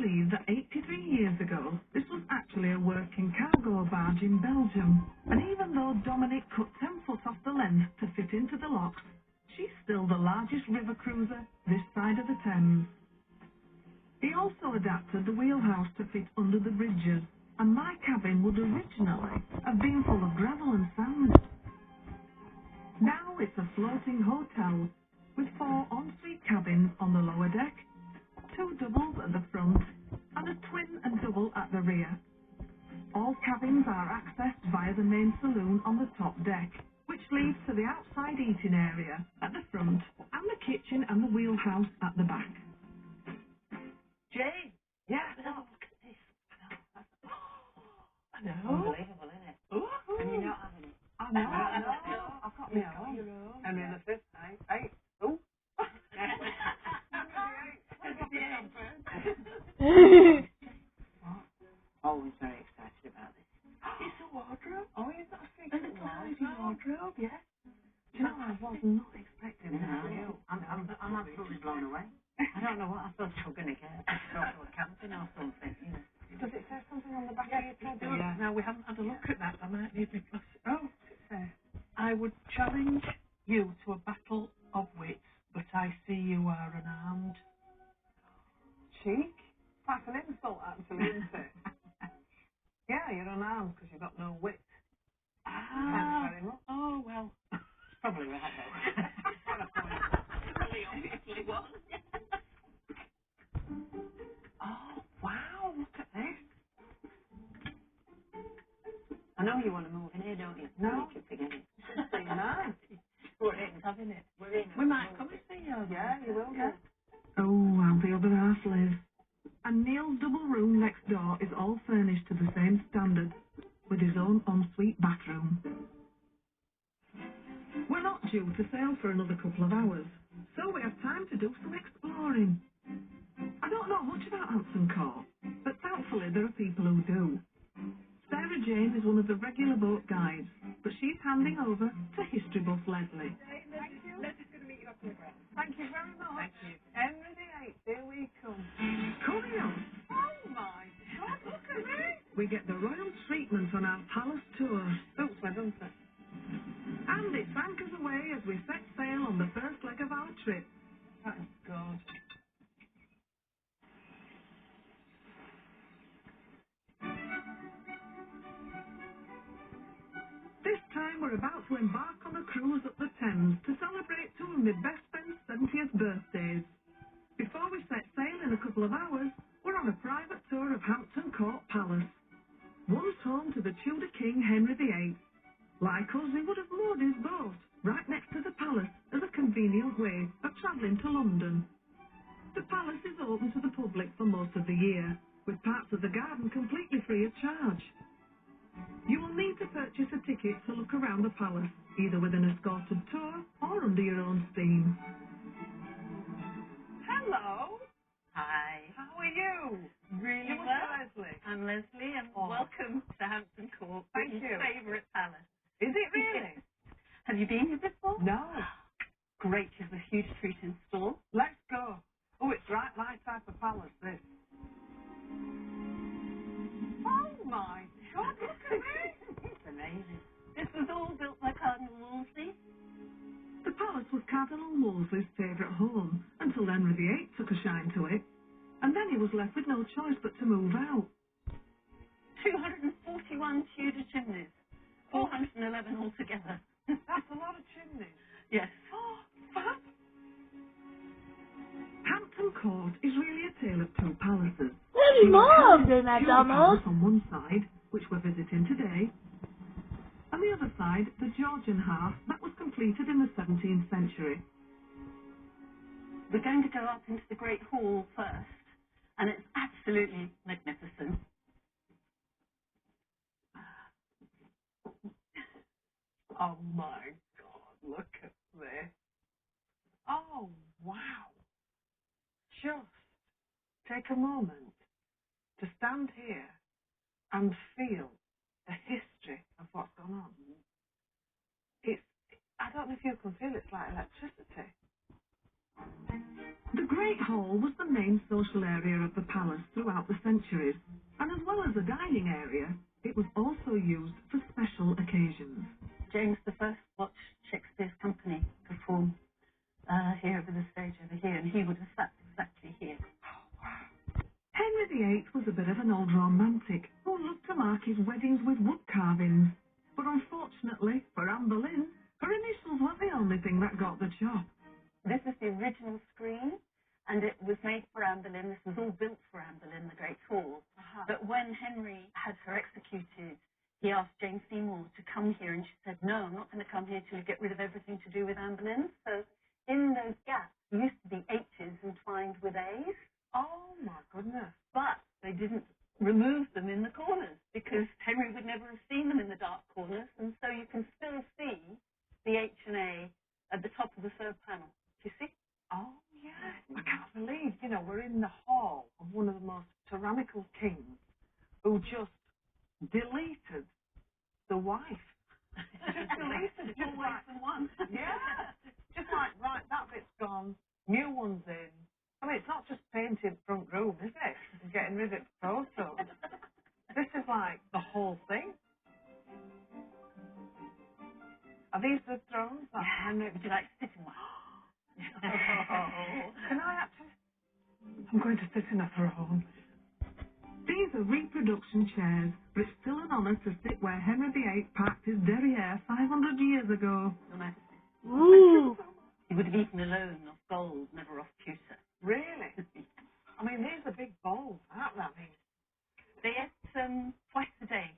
believe that 83 years ago, this was actually a working cargo barge in Belgium. And even though Dominic cut 10 foot off the length to fit into the locks, she's still the largest river cruiser this side of the Thames. He also adapted the wheelhouse to fit under the bridges, and my cabin would originally have been full of gravel and sand. Now it's a floating hotel with 4 ensuite cabins on the lower deck, 2 doubles at the front, and a twin and double at the rear. All cabins are accessed via the main saloon on the top deck, which leads to the outside eating area at the front and the kitchen and the wheelhouse at the back. Jane! Yeah. Oh, look at this. I know. Unbelievable, isn't it? Ooh. And you're not having it. I know. I've got my own. Your own. And in the fifth night, 8. Oh. Oh, he's very excited about this. It's a wardrobe. Oh, is that a And secret a wardrobe? Yeah. Do you know, I was not expecting that. No. I'm absolutely blown away. I don't know what I thought you were going to get. Go for camping or something, you know. Does it say something on the back of your product? Yeah. Now, we haven't had a look at that. I might need my glasses. Oh, what's it say? I would challenge you to a battle of wits, but I see you are unarmed. Cheek? That's an insult, actually, isn't it? Yeah, you're unarmed because you've got no wit. Thanks very much. Oh, well. Probably right, though. Got a point. Really obviously was. Oh, wow, look at this. I know you want to move in here, don't you? No. You keep forgetting. Pretty nice. We're in, having it. We're in. We might come and see you. Yeah, you will, yeah. Oh, how the other half lives. And Neil's double room next door is all furnished to the same standard, with his own ensuite bathroom. We're not due to sail for another couple of hours, so we have time to do some exploring. I don't know much about Hampton Court, but thankfully there are people who do. Sarah Jane is one of the regular boat guides, but she's handing over to history buff Leslie. Thank you. Leslie's going to meet you up on the ground. Thank you very much. Thank you. Henry VIII, here we come. Coming up. Oh my God, look at this. We get the royal treatment on our palace tour. Suits me, doesn't it? And it's anchors away as we set sail on the first leg of our trip. Thank God. This time we're about to embark on a cruise up the Thames to celebrate 2 of my best friend's 70th birthdays. Before we set sail in a couple of hours, we're on a private tour of Hampton Court Palace. Once home to the Tudor King Henry VIII. Like us, he would have moored his boat right next to the palace as a convenient way of travelling to London. The palace is open to the public for most of the year, with parts of the garden completely free of charge. You will need to purchase a ticket to look around the palace, either with an escorted tour or under your own steam. Hello. Hi. How are you? Really You must well. be Leslie. I'm Leslie, and Oh. welcome to Hampton Court, Thank Britain's you. favourite palace. Is it really? Have you been here before? No. Great, you have a huge treat in store. Let's go. Oh, it's right my type of palace, this. Oh my God, look at this. It's amazing. This was all built by Cardinal Wolsey. The palace was Cardinal Wolsey's favourite home until Henry VIII took a shine to it, and then he was left with no choice but to move out. 241 Tudor chimneys. 411 altogether. That's a lot of chimneys. Yes. Oh, fab. Hampton Court is really a tale of 2 palaces. Bloody mom doing that, Tudor Palace Donald. on one side, which we're visiting today, and the other side, the Georgian half, that was completed in the 17th century. We're going to go up into the Great Hall first, and it's absolutely magnificent. Oh my God, look at this. Oh, wow. Just take a moment to stand here and feel the history of what's gone on. I don't know if you can feel it, it's like electricity. The Great Hall was the main social area of the palace throughout the centuries, and as well as a dining area, it was also used for special occasions. James I watched Shakespeare's company perform here over the stage over here, and he would have sat exactly here. Henry VIII was a bit of an old romantic who loved to mark his weddings with wood carvings. But unfortunately for Anne Boleyn, her initials weren't the only thing that got the job. This is the original screen, and it was made for Anne Boleyn. This was all built for Anne Boleyn, the Great Hall. But when Henry had her executed, he asked Jane Seymour to come here, and she said, no, I'm not going to come here till you get rid of everything to do with Anne Boleyn. So in those gaps used to be H's entwined with A's. Oh my goodness. But they didn't remove them in the corners because Henry would never have seen them in the dark corners, and so you can still see the H and A at the top of the third panel. Do you see? Oh yeah. I can't believe, we're in the hall of one of the most tyrannical kings who just deleted the wife. Just deleted More ways than one. Yeah. Just like, right, that bit's gone, new one's in. I mean, it's not just painting front room, is it? And getting rid of photos. This is like the whole thing. Are these the thrones? That Henry... Would you like to sit in one? Can I actually... I'm going to sit in a throne. These are reproduction chairs, but it's still an honour to sit where Henry VIII packed his derriere 500 years ago. Your Majesty. Ooh. He would have eaten alone off gold, never off pewter. Really? I mean, these are big bowls, aren't they? I mean, They ate twice a day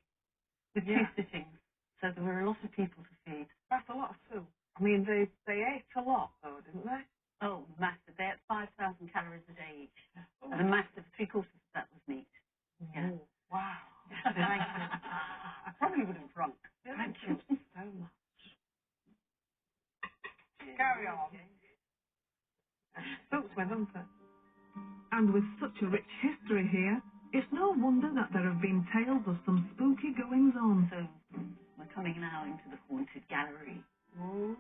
with two sittings, so there were a lot of people to feed. that's a lot of soup. I mean, they ate a lot, though, didn't they? Oh, massive. They ate 5,000 calories a day each. And a massive, 3/4 of that was meat. Yeah. Oh, wow. Thank you. Probably would have drunk. Thank you so much. Carry on. Suits me, doesn't it? And with such a rich history here, it's no wonder that there have been tales of some spooky goings-on. So we're coming now into the haunted gallery. Ooh.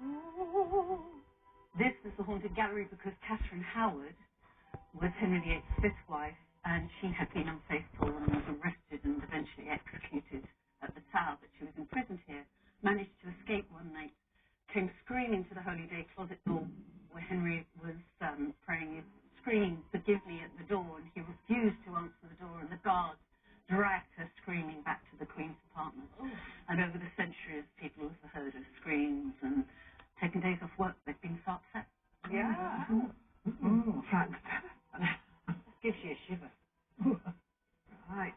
This is the haunted gallery because Catherine Howard was Henry VIII's fifth wife, and she had been unfaithful and was arrested and eventually executed at the Tower, but she was imprisoned here, managed to escape one night, came screaming to the Holy Day closet door where Henry was praying, screaming, forgive me, at the door, and he refused to answer the door, and the guards dragged her screaming back to the Queen's apartment. And over the centuries, people have heard her screams and taken days off work. They've been so upset. Yeah. Frank. Gives you a shiver. Right.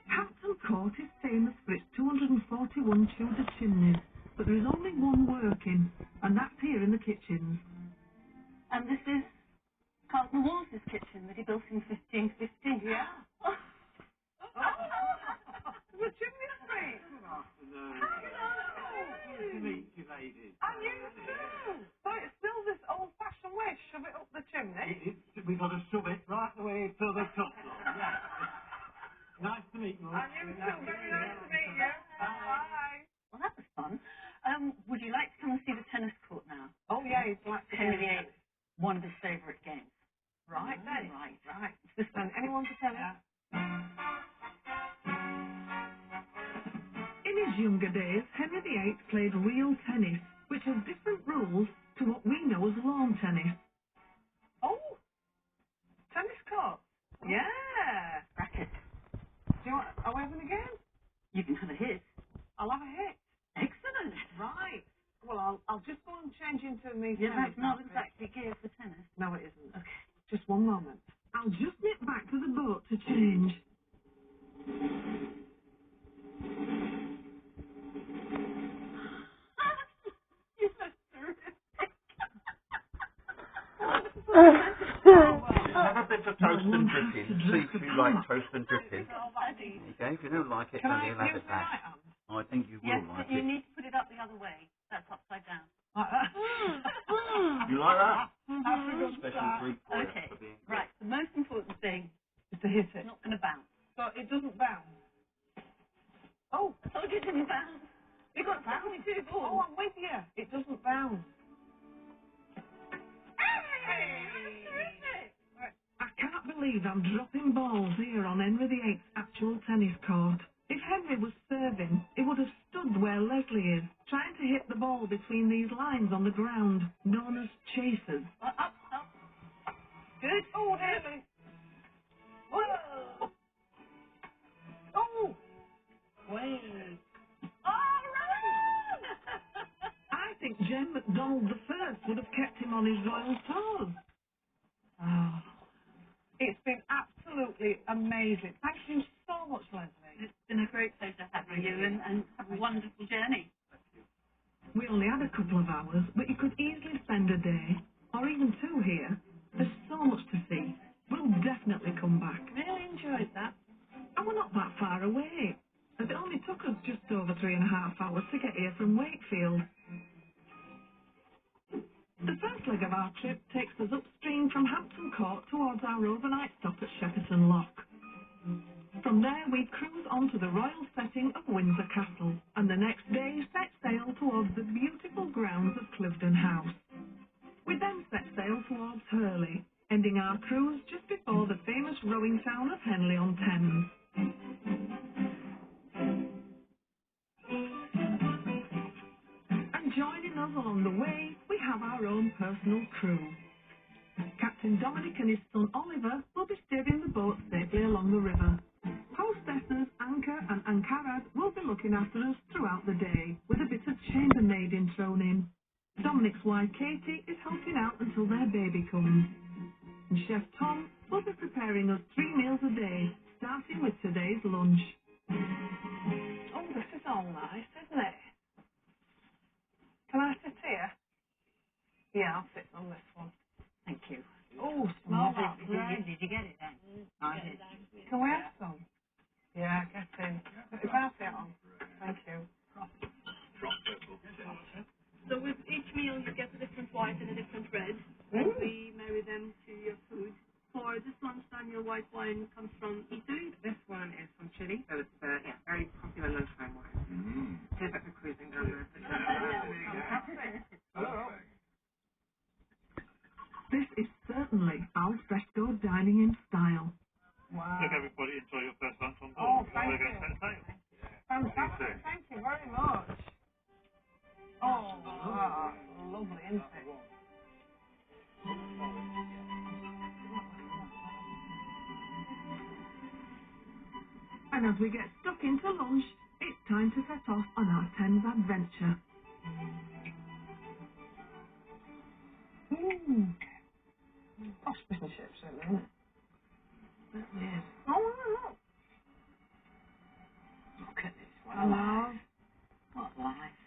Hampton Court is famous for its 241 Tudor chimneys, but there is only one working, and that's here in the kitchens. And this is Cardinal Wolsey's kitchen that he built in 1550. Yeah. The chimney sweep. Good afternoon. Hello. Nice to meet you, ladies. And you too. So it's still this old-fashioned way to shove it up the chimney? We've got to shove it right the way to the top floor. Yeah. Nice to meet you. And you too. Very nice to meet you. Bye. Well, that was fun. Would you like to come and see the tennis court now? Oh, yeah, he's like Henry VIII, one of his favourite games. Right then. Right. Right. And anyone to tell us? In his younger days, Henry VIII played real tennis, which has different rules to what we know as lawn tennis. Oh, tennis court. Yeah. Racket. Do you want? Are we having a game? You can have a hit. I'll have a hit. Excellent. Right. Well, I'll just go and change into me. Yeah, tennis that's not outfit. exactly gear for tennis. No, it isn't. Okay. Just one moment. I'll just nip back to the boat to change. You're so terrific. Have a bit of toast and dripping. See if you like toast and dripping. Okay, if you don't like it, Can then I you'll have use it my back. right hand? I think you will Yes, like but you it. need to put it up the other way. That's upside down. Like that? You like that? That's a good Special start. treat for you Okay. for being Right. The most important thing Is to hit is it. not going to bounce. So it doesn't bounce. Oh, I told you it didn't bounce. We've got 72 oh, balls. I'm with you. It doesn't bounce. believe I'm dropping balls here on Henry VIII's actual tennis court. If Henry was serving, he would have stood where Leslie is, trying to hit the ball between these lines on the ground, known as chasers. Up. Good. Oh, nearly. Whoa. Oh. Way. All right. I think Jen McDonald I would have kept him on his royal toes. Oh, it's been absolutely amazing. Thank you so much, Leslie. It's been a great pleasure having you and have a wonderful journey. We only had a couple of hours, but you could easily spend a day, or even two here. There's so much to see. We'll definitely come back. Really enjoyed that. And we're not that far away. It only took us just over 3.5 hours to get here from Wakefield. The first leg of our trip takes us upstream from Hampton Court towards our overnight stop at Shepperton Lock. From there we cruise on to the royal setting of Windsor Castle, and the next day set sail towards the beautiful grounds of Cliveden House. We then set sail towards Hurley, ending our cruise just before the famous rowing town of Henley-on-Thames. And joining us along the way, we have our own personal crew. Captain Dominic and his son Oliver will be steering the boat safely along the river. Hostesses Anka and Ankarad will be looking after us throughout the day, with a bit of chambermaiding thrown in. Dominic's wife Katie is helping out until their baby comes. And Chef Tom will be preparing us 3 meals a day, starting with today's lunch. Oh, this is all nice, isn't it? Can I sit here? Yeah, I'll sit on this one. Thank you. Oh, smell that Did bread. you get it then? I did. Can we have some? Yeah, get in. Pass it on. Thank you. So with each meal you get a different white and a different red. Mm. We marry them to your food. For this lunchtime, your white wine comes from Italy. This one is from Chile, so it's very popular lunchtime wine. Cheers for cruising down there. This is certainly al fresco dining in style. Wow. Hope everybody enjoy your first lunch on board. Oh, thank We're you. going to set sail. Fantastic. Thank you very much. Oh, wow. Lovely, isn't it? And as we get stuck into lunch, it's time to set off on our Thames adventure. Posh fish and chips, really, isn't it? Certainly is. Oh, look. Look at this. What I a know. life. What life.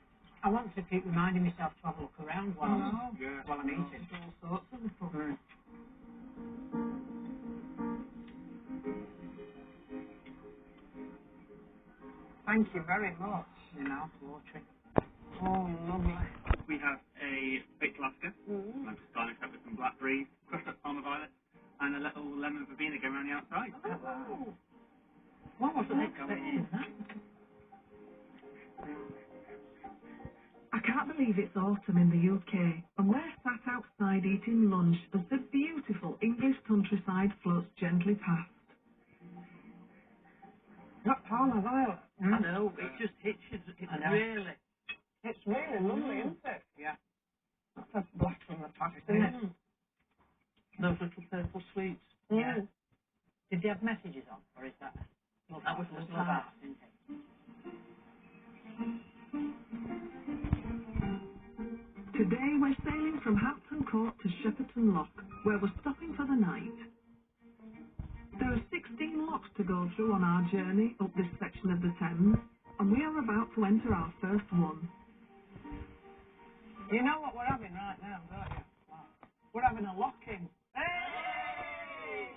I want to keep reminding myself to have a look around while I'm eating. All sorts of stuff. Mm. Thank you very much. Your mouth watering. Oh, lovely. We have a baked Alaska, like garnished up with some blackberries, crushed up Parma violet, and a little lemon verbena going around the outside. Oh. What was it expecting that? I can't believe it's autumn in the UK, and we're sat outside eating lunch as the beautiful English countryside floats gently past. That Parma violet. I know, it just hits you. It's really lovely, isn't it? Yeah. That's a blast from the past, isn't it? Those little purple sweets. Yeah. Did they have messages on, or is that? Well, that was Love Art, isn't it? Today we're sailing from Hampton Court to Shepperton Lock, where we're stopping for the night. There are 16 locks to go through on our journey up this section of the Thames, and we are about to enter our first one. You know what we're having right now, don't you? Wow. We're having a lock-in. Hey!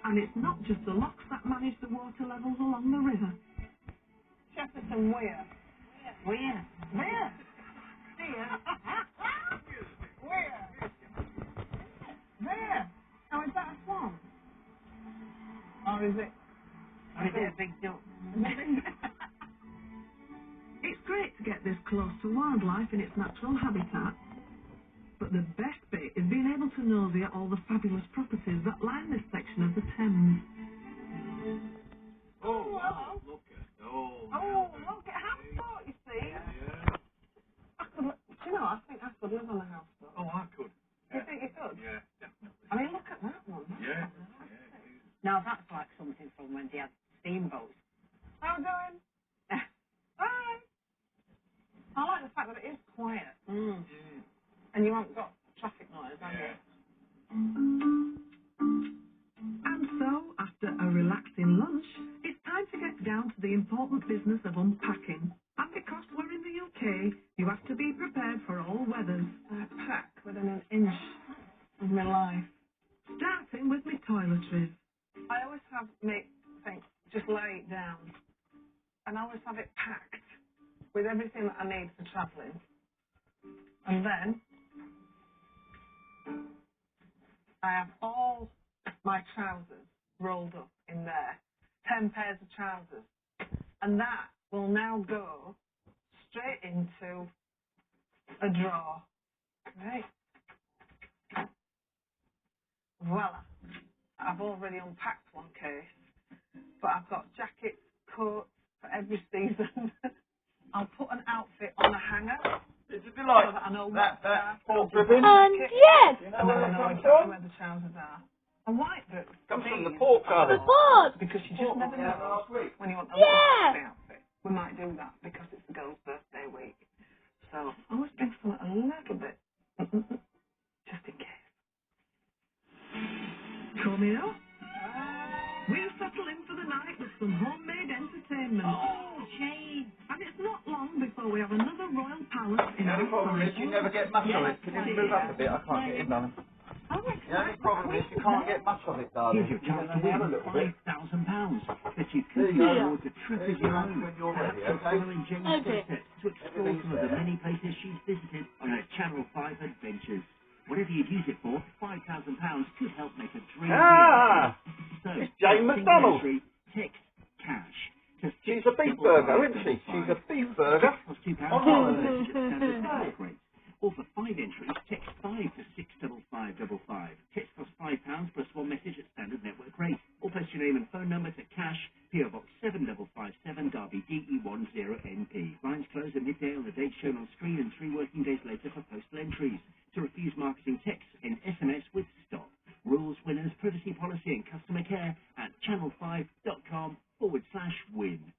And it's not just the locks that manage the water levels along the river. Shepperton Weir. Where? There. Here. Where? There. Now, is that a swan? Or is it? Or is it a big duck? It's great to get this close to wildlife in its natural habitat, but the best bit is being able to nosy at all the fabulous properties that line this section of the Thames. Oh, wow, look at Look at houseboat, you see. Do you know, I think I could live on a houseboat. Oh, I could. You think you could? Yeah, definitely. I mean, look at that one. Yeah. Now that's like something from when they had steamboats. How are we doing? Bye. I like the fact that it is quiet. And you haven't got traffic noise, have you? And so, after a relaxing lunch, it's time to get down to the important business of unpacking. And because we're in the UK, you have to be prepared for all weathers. I pack within an inch of my life. Starting with my toiletries. I always have think, just lay it down. And I always have it packed with everything that I need for travelling. And then I have all my trousers rolled up in there. 10 pairs of trousers. And that will now go straight into a drawer. Right? Voila. I've already unpacked one case, but I've got jackets, coats for every season. I'll put an outfit on a hanger. Did you like So that I know that pork what ribbon? Yes! You and know then where I it know comes exactly from? where the trousers are. And white boots. Comes from the these pork are garden. The pot! because you just never Yeah, know last week. when you want a Yeah. little birthday outfit. We might do that because it's the girl's birthday week. So I always bring something a little bit, just in case. Coming up, we'll settle in for the night with some homemade entertainment. Oh, Jane. And it's not long before we have another royal palace in The our only problem is sight. you never get much of it. Can you move up a bit? I can't get in, darling. The only problem is you can't get much of it, darling. Here's your You chance can to have a win little bit. £5,000 that you There could you use go. towards a trip There's of your your own. answer when you're Perhaps ready, you're okay? following Jane's Okay. footsteps to explore some of the many places she's visited on her Channel 5 adventures. Whatever you'd use it for, £5,000 could help make a dream Ah! reality. So, It's Jane single McDonald. entry, text cash to She's a beef burger, isn't she? She's a beef burger. Costs £2 On holiday. standard network rate. Or for 5 entries, text 5 to 65555. Text costs £5 plus 1 message at standard network rate. Or post your name and phone number to cash, PO Box 7557, Derby DE10NP. Lines close at midday on the date shown on screen and 3 working days later for postal entries. To refuse marketing text and SMS with stop. Rules, winners, privacy policy and customer care at channel5.com/win.